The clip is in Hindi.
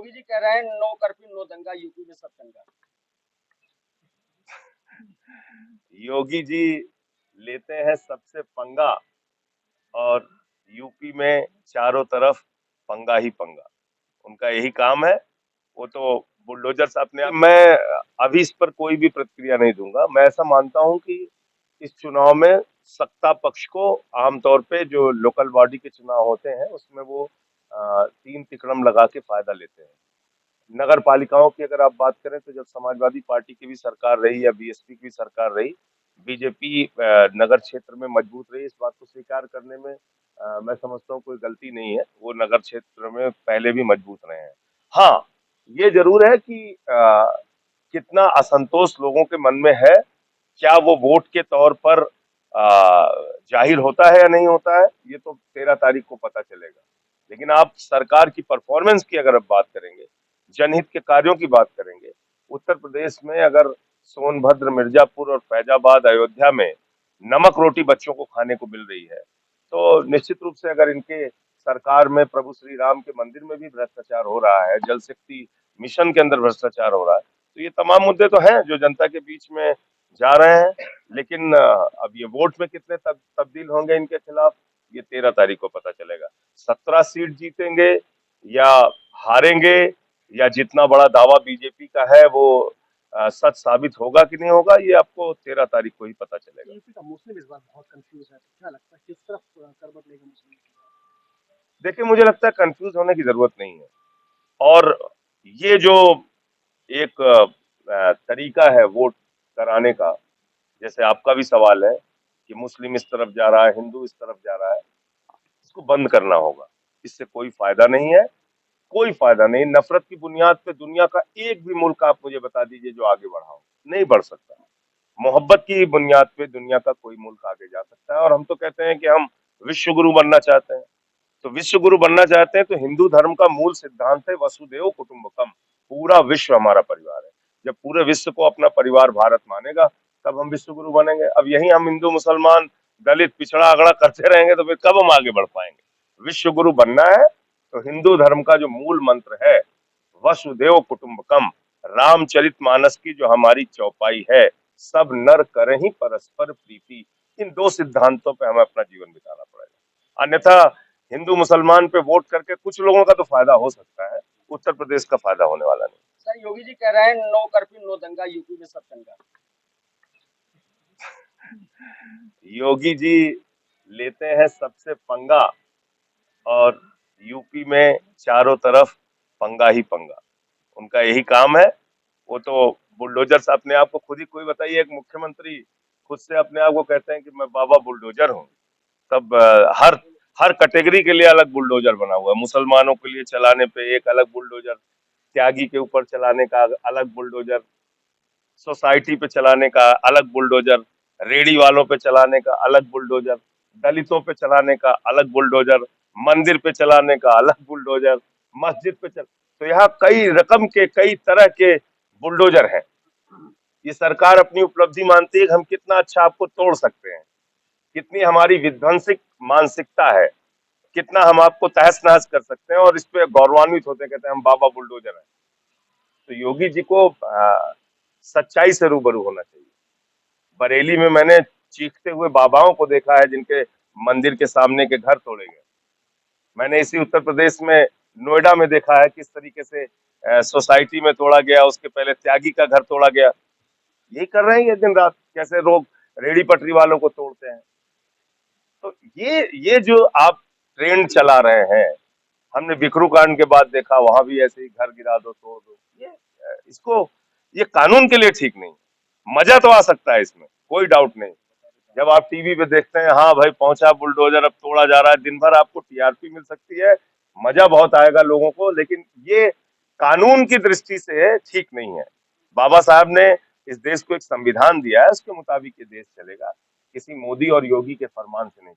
योगी जी कह रहे हैं नो कर्फ्यू नो दंगा, यूपी में सब दंगा। योगी जी लेते हैं सबसे पंगा और यूपी में चारों तरफ पंगा ही पंगा। उनका यही काम है। वो तो बुलडोजर से अपने आप। मैं अभी इस पर कोई भी प्रतिक्रिया नहीं दूंगा। मैं ऐसा मानता हूं कि इस चुनाव में सत्ता पक्ष को आमतौर पे जो लोकल बॉडी के चुनाव होते हैं उसमें वो तीन तिकड़म लगा के फायदा लेते हैं। नगर पालिकाओं की अगर आप बात करें तो जब समाजवादी पार्टी की भी सरकार रही या बीएसपी की भी सरकार रही, बीजेपी नगर क्षेत्र में मजबूत रही। इस बात को स्वीकार करने में मैं समझता हूँ कोई गलती नहीं है। वो नगर क्षेत्र में पहले भी मजबूत रहे हैं। हाँ, ये जरूर है कि कितना असंतोष लोगों के मन में है, क्या वो वोट के तौर पर जाहिर होता है या नहीं होता है, ये तो 13 तारीख को पता चलेगा। लेकिन आप सरकार की परफॉर्मेंस की अगर आप बात करेंगे, जनहित के कार्यों की बात करेंगे, उत्तर प्रदेश में अगर सोनभद्र, मिर्जापुर और फैजाबाद, अयोध्या में नमक रोटी बच्चों को खाने को मिल रही है, तो निश्चित रूप से अगर इनके सरकार में प्रभु श्री राम के मंदिर में भी भ्रष्टाचार हो रहा है, जल शक्ति मिशन के अंदर भ्रष्टाचार हो रहा है, तो ये तमाम मुद्दे तो हैं जो जनता के बीच में जा रहे हैं। लेकिन अब ये वोट में कितने तब्दील होंगे इनके खिलाफ, ये 13 तारीख को पता चलेगा। 17 सीट जीतेंगे या हारेंगे, या जितना बड़ा दावा बीजेपी का है वो सच साबित होगा कि नहीं होगा, ये आपको 13 तारीख को ही पता चलेगा। यूपी का मुस्लिम इस बार बहुत कंफ्यूज है, तो क्या लगता है किस तरफ करवट लेगा मुस्लिम? देखिए, मुझे लगता है कंफ्यूज होने की जरूरत नहीं है। और ये जो एक तरीका है वोट कराने का, जैसे आपका भी सवाल है कि मुस्लिम इस तरफ जा रहा है, हिंदू इस तरफ जा रहा है, इसको बंद करना होगा। इससे कोई फायदा नहीं है, कोई फायदा नहीं। नफरत की बुनियाद पे दुनिया का एक भी मुल्क आप मुझे बता दीजिए जो आगे बढ़ा हो, नहीं बढ़ सकता। मोहब्बत की बुनियाद पे दुनिया का कोई मुल्क आगे जा सकता है। और हम तो कहते हैं कि हम विश्व गुरु बनना चाहते हैं। तो विश्व गुरु बनना चाहते हैं तो हिंदू धर्म का मूल सिद्धांत है वसुदेव कुटुंबकम, पूरा विश्व हमारा परिवार है। जब पूरे विश्व को अपना परिवार भारत मानेगा तब हम विश्व गुरु बनेंगे। अब यही हम हिंदू, मुसलमान, दलित, पिछड़ा अगड़ा करते रहेंगे तो फिर कब हम आगे बढ़ पाएंगे। विश्व गुरु बनना है तो हिंदू धर्म का जो मूल मंत्र है वसुदेव कुटुंबकम, रामचरितमानस की जो हमारी चौपाई है, सब नर करहि परस्पर प्रीति, इन दो सिद्धांतों पे हमें अपना जीवन बिताना पड़ेगा। अन्यथा हिंदू मुसलमान पे वोट करके कुछ लोगों का तो फायदा हो सकता है, उत्तर प्रदेश का फायदा होने वाला नहीं। सर, योगी जी कह रहे हैं नो कर्फ्यू नो दंगा, यूपी में सब दंगा। योगी जी लेते हैं सबसे पंगा और यूपी में चारों तरफ पंगा ही पंगा। उनका यही काम है। वो तो बुलडोजर से अपने आप को खुद ही, कोई बताइए एक मुख्यमंत्री खुद से अपने आप को कहते हैं कि मैं बाबा बुलडोजर हूँ, तब हर हर कैटेगरी के लिए अलग बुलडोजर बना हुआ है। मुसलमानों के लिए चलाने पे एक अलग बुलडोजर, त्यागी के ऊपर चलाने का अलग बुलडोजर, सोसाइटी पे चलाने का अलग बुलडोजर, रेडी वालों पे चलाने का अलग बुलडोजर, दलितों पे चलाने का अलग बुलडोजर, मंदिर पे चलाने का अलग बुलडोजर, मस्जिद पे तो यहाँ कई रकम के, कई तरह के बुलडोजर हैं। ये सरकार अपनी उपलब्धि मानती है कि हम कितना अच्छा आपको तोड़ सकते हैं, कितनी हमारी विध्वंसिक मानसिकता है, कितना हम आपको तहस नहस कर सकते हैं, और इस पे गौरवान्वित होते हैं, कहते हैं हम बाबा बुलडोजर हैं। तो योगी जी को सच्चाई से रूबरू होना चाहिए। बरेली में मैंने चीखते हुए बाबाओं को देखा है जिनके मंदिर के सामने के घर तोड़े गए। मैंने इसी उत्तर प्रदेश में नोएडा में देखा है किस तरीके से सोसाइटी में तोड़ा गया, उसके पहले त्यागी का घर तोड़ा गया। यही कर रहे हैं ये दिन रात, कैसे लोग रेडी पटरी वालों को तोड़ते हैं। तो ये जो आप ट्रेंड चला रहे हैं, हमने बिकरू कांड के बाद देखा, वहां भी ऐसे ही घर गिरा दो, तोड़ दो, इसको ये कानून के लिए ठीक नहीं। मजा तो आ सकता है इसमें, कोई डाउट नहीं। जब आप टीवी पे देखते हैं, हाँ भाई पहुंचा बुलडोजर, अब तोड़ा जा रहा है, दिन भर आपको टीआरपी मिल सकती है, मजा बहुत आएगा लोगों को, लेकिन ये कानून की दृष्टि से ठीक नहीं है। बाबा साहब ने इस देश को एक संविधान दिया है, उसके मुताबिक ये देश चलेगा, किसी मोदी और योगी के फरमान से नहीं।